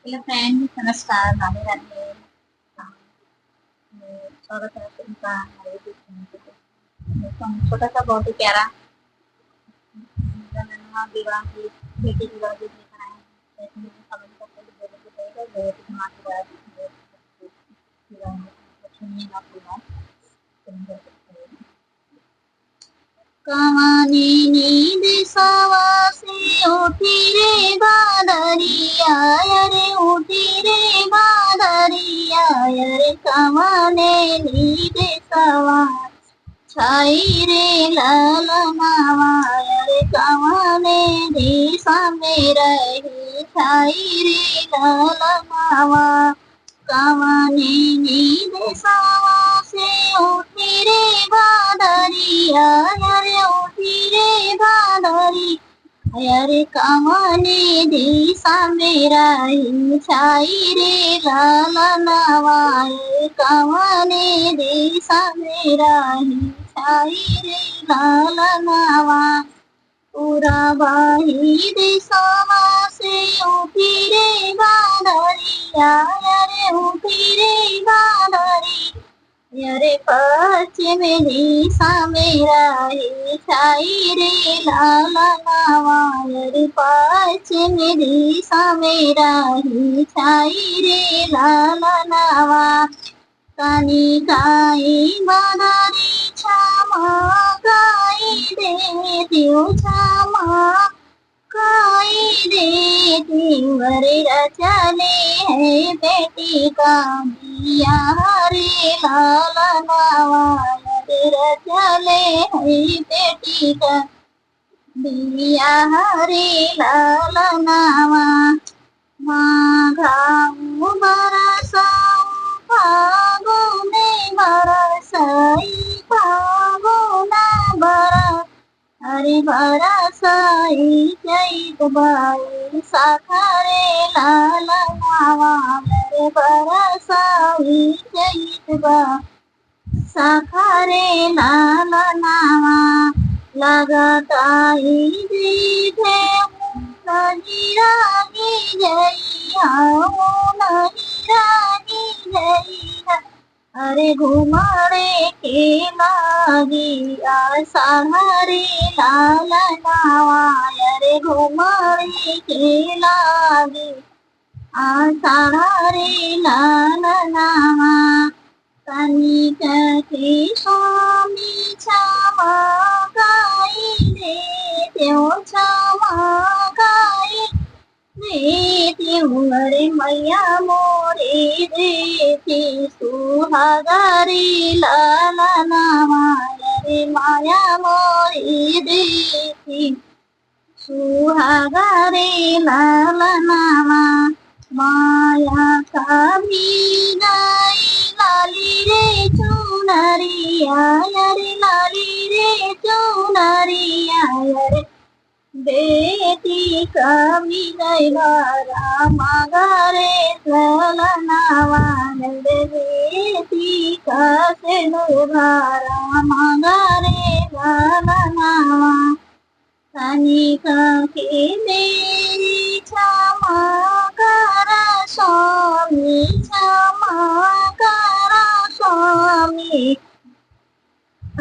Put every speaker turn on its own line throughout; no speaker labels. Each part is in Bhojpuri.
हेलो फ्रेंड्स, नमस्कार। राधे राधे। हाँ, स्वागत है तुमका हमारे यूट्यूब चैनल पे। देखो, हम छोटा सा बहुत ही प्यारा जनगणना विवाह की बेटी विवाह गीत लेकर आए हैं। इसमें कमेंट करके बोले तो रहेगा बहुत ही धमाकेदार विवाह है। तो सुनिए आप विवाह कमेंट करके बताइए। कमानी दिशावा से उठी रे बादरिया, रे उठी रे बादरिया, रे कमाने नी दिशावा छाई रे लाल मावा, रे कमाने दिशा में रही छाई रे लाल मावा। कमाने नी दिशावा से उठी रे बादरिया, रे उठी रे बादरी, अरे कमाने दिशा मेरा ही छाई रे लाल नवा, कमाने दिशा मेरा ही छाई रे लाल नवा। पूरा बाही दिशावा से उठी रे बादरिया, रे उठी रे बादरी, अरे पश्चिम दिशा मेरा ही छाई रे लाल नावा, अरे पश्चिम दिशा मेरा ही छाई रे लाल नावा। कानी काई बादरी छामा काई दे दियो छामा काई देती मरे चले है बेटी का दिया रे लाल नावा, रे चले है बेटी का दिया रे लाल नावा। माघाऊ बरसाऊ फागुने बरसाई फागुना बरस, अरे बरसाई चैत बाई साखा रे लाल नावा, अरे बरसाई चैत बाई साखा रे लाल नावा। लगाताई जीठे नहीं रागी जइया, नहीं रागी जइया, अरे घुमारे के लागी आषाढ़ रे लाल नावा, अरे घुमारे के लागी आषाढ़ रे लाल नावा। कनिक के स्वामी क्षमा गाई दे त्यो क्षमा गाई देती उमरे मैया मोरे देती सुहागरी लाल नावा, रे माया मोरे देती सुहागरी लाल नावा। माया का भी गाई लाली रे चुनरिया, रे लाली रे चुनरिया, रे बेटी कभी गैरा मागरे सलनावा, रे बेटी का से भारा मागरे सलनावा। कनिक के मेरी क्षमा कर स्वामी, क्षमा कर स्वामी,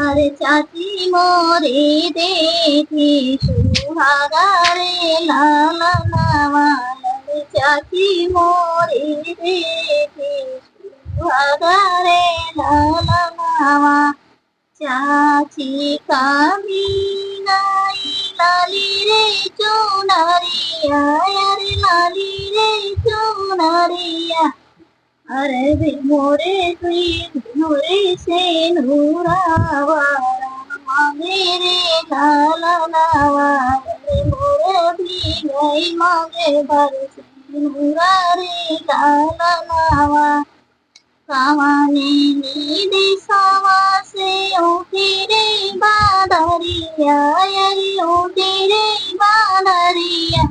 अरे चाची मोरे देती सुहागरे लाल नावा, अरे चाची मोरे देती सुहागरे लाल नावा। चाची का भी गाई लाली रे चुनरिया, अरे लाली रे चुनरिया, अरे मोरे तुई मोरे से नूरावा मांगे रे लाल नावा, अरे मोरे भी गई मांगे भर से नूरा रे लाल नावा। कावाने नी दिशावा से उठी रे बादरिया, रे उठी रे बादरिया,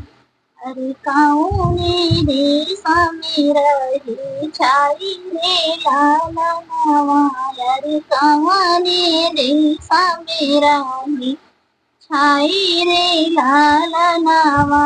अरे काऊने दिशा में रही छाई रे लाल नावा, अरे कावाने दिशा में रही छाई रे लाल नावा।